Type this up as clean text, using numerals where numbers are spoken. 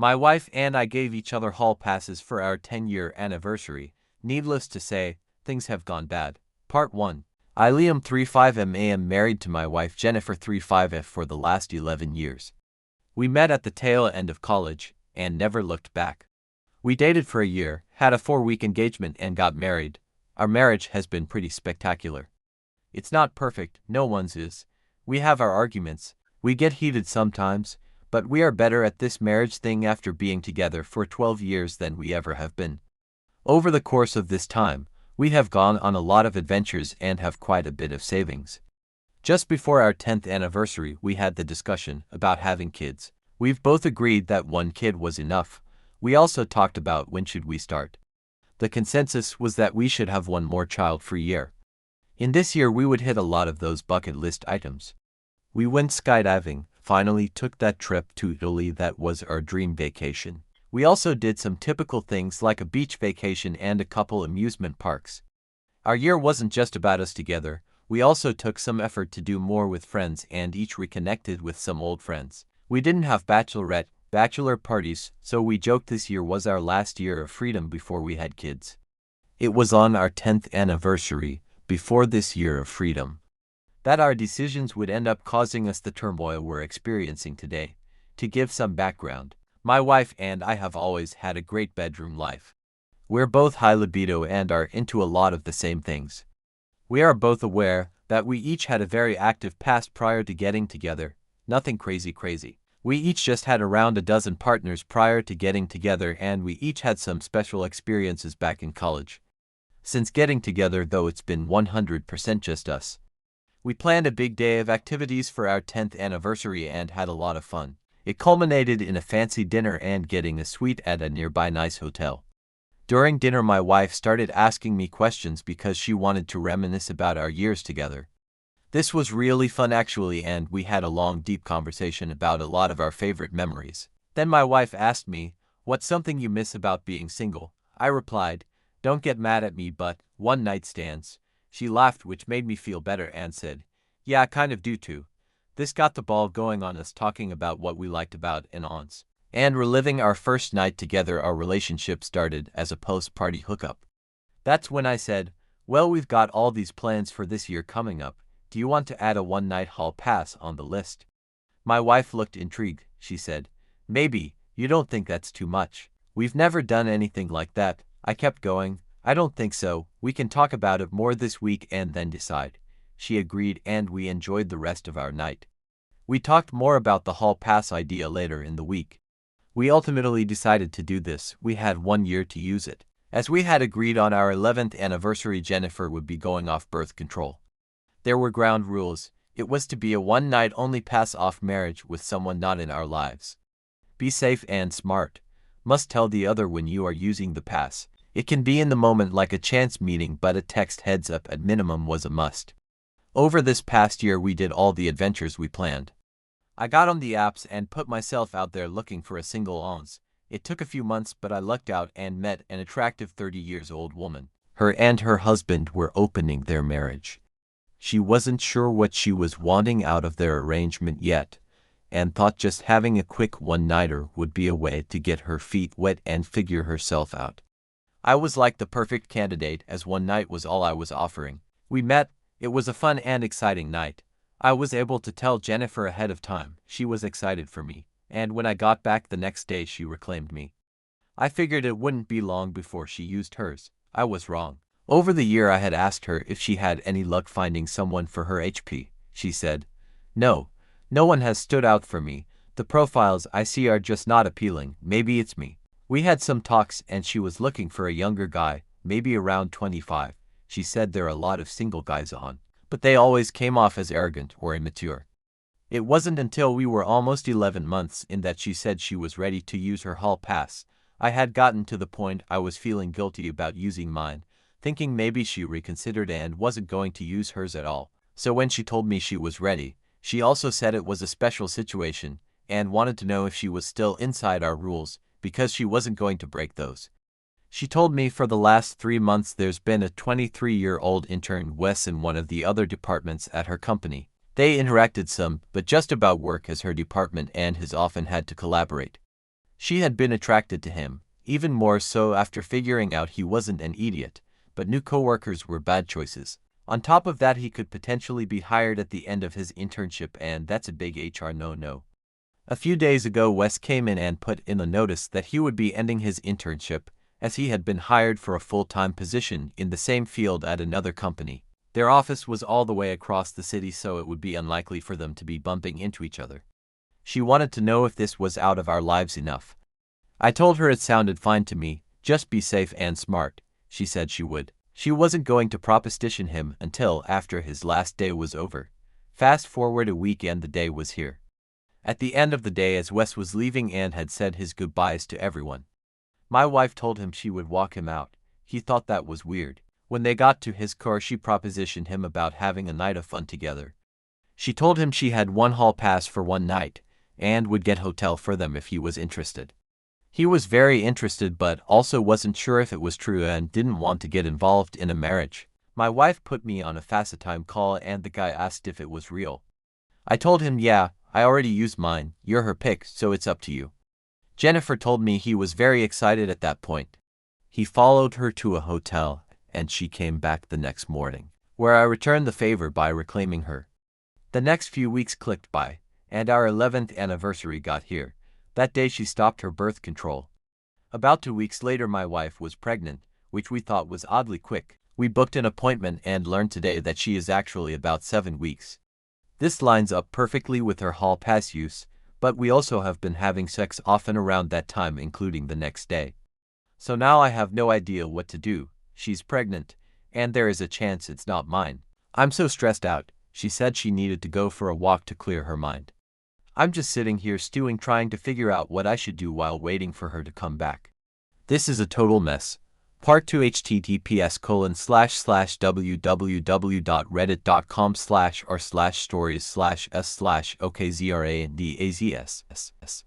My wife and I gave each other hall passes for our 10-year anniversary. Needless to say, things have gone bad. Part 1. I Liam 35M am married to my wife Jennifer 35F for the last 11 years. We met at the tail end of college, and never looked back. We dated for a year, had a 4-week engagement and got married. Our marriage has been pretty spectacular. It's not perfect, no one's is. We have our arguments, we get heated sometimes, but we are better at this marriage thing after being together for 12 years than we ever have been. Over the course of this time, we have gone on a lot of adventures and have quite a bit of savings. Just before our 10th anniversary, we had the discussion about having kids. We've both agreed that 1 kid was enough. We also talked about when should we start. The consensus was that we should have 1 more child per year. In this year we would hit a lot of those bucket list items. We went skydiving, finally took that trip to Italy that was our dream vacation. We also did some typical things like a beach vacation and a couple amusement parks. Our year wasn't just about us together, we also took some effort to do more with friends and each reconnected with some old friends. We didn't have bachelor parties, so we joked this year was our last year of freedom before we had kids. It was on our 10th anniversary, before this year of freedom, that our decisions would end up causing us the turmoil we're experiencing today. To give some background, my wife and I have always had a great bedroom life. We're both high libido and are into a lot of the same things. We are both aware that we each had a very active past prior to getting together, nothing crazy. We each just had around a dozen partners prior to getting together and we each had some special experiences back in college. Since getting together though it's been 100% just us. We planned a big day of activities for our 10th anniversary and had a lot of fun. It culminated in a fancy dinner and getting a suite at a nearby nice hotel. During dinner my wife started asking me questions because she wanted to reminisce about our years together. This was really fun actually and we had a long deep conversation about a lot of our favorite memories. Then my wife asked me, "What's something you miss about being single?" I replied, "Don't get mad at me but, one night stands." She laughed which made me feel better and said, "Yeah, I kind of do too." This got the ball going on us talking about what we liked about and and reliving our first night together. Our relationship started as a post-party hookup. That's when I said, "Well, we've got all these plans for this year coming up. Do you want to add a 1-night hall pass on the list?" My wife looked intrigued. She said, "Maybe, you don't think that's too much? We've never done anything like that." I kept going, "I don't think so, we can talk about it more this week and then decide." She agreed and we enjoyed the rest of our night. We talked more about the hall pass idea later in the week. We ultimately decided to do this. We had 1 year to use it. As we had agreed on our 11th anniversary, Jennifer would be going off birth control. There were ground rules. It was to be a 1-night only pass off marriage with someone not in our lives. Be safe and smart. Must tell the other when you are using the pass. It can be in the moment like a chance meeting, but a text heads up at minimum was a must. Over this past year we did all the adventures we planned. I got on the apps and put myself out there looking for a single ons. It took a few months but I lucked out and met an attractive 30-year-old woman. Her and her husband were opening their marriage. She wasn't sure what she was wanting out of their arrangement yet, and thought just having a quick 1-nighter would be a way to get her feet wet and figure herself out. I was like the perfect candidate as 1 night was all I was offering. We met, it was a fun and exciting night. I was able to tell Jennifer ahead of time, she was excited for me, and when I got back the next day she reclaimed me. I figured it wouldn't be long before she used hers. I was wrong. Over the year I had asked her if she had any luck finding someone for her HP. She said, "No, no one has stood out for me. The profiles I see are just not appealing, maybe it's me." We had some talks and she was looking for a younger guy, maybe around 25. She said there are a lot of single guys on, but they always came off as arrogant or immature. It wasn't until we were almost 11 months in that she said she was ready to use her hall pass. I had gotten to the point I was feeling guilty about using mine, thinking maybe she reconsidered and wasn't going to use hers at all. So when she told me she was ready, she also said it was a special situation and wanted to know if she was still inside our rules, because she wasn't going to break those. She told me for the last 3 months there's been a 23-year-old intern Wes in one of the other departments at her company. They interacted some, but just about work as her department and has often had to collaborate. She had been attracted to him, even more so after figuring out he wasn't an idiot, but new coworkers were bad choices. On top of that, he could potentially be hired at the end of his internship, and that's a big HR no-no. A few days ago, Wes came in and put in a notice that he would be ending his internship, as he had been hired for a full-time position in the same field at another company. Their office was all the way across the city, so it would be unlikely for them to be bumping into each other. She wanted to know if this was out of our lives enough. I told her it sounded fine to me, just be safe and smart. She said she would. She wasn't going to proposition him until after his last day was over. Fast forward a week and the day was here. At the end of the day, as Wes was leaving and had said his goodbyes to everyone, my wife told him she would walk him out. He thought that was weird. When they got to his car, she propositioned him about having a night of fun together. She told him she had one hall pass for one night, and would get hotel for them if he was interested. He was very interested, but also wasn't sure if it was true and didn't want to get involved in a marriage. My wife put me on a FaceTime call and the guy asked if it was real. I told him, yeah, I already used mine, you're her pick, so it's up to you. Jennifer told me he was very excited at that point. He followed her to a hotel, and she came back the next morning, where I returned the favor by reclaiming her. The next few weeks clicked by, and our 11th anniversary got here. That day she stopped her birth control. About 2 weeks later, my wife was pregnant, which we thought was oddly quick. We booked an appointment and learned today that she is actually about 7 weeks. This lines up perfectly with her hall pass use, but we also have been having sex often around that time, including the next day. So now I have no idea what to do. She's pregnant, and there is a chance it's not mine. I'm so stressed out. She said she needed to go for a walk to clear her mind. I'm just sitting here stewing, trying to figure out what I should do while waiting for her to come back. This is a total mess. Part 2 https://www.reddit.com/r/stories/s/okzrandazs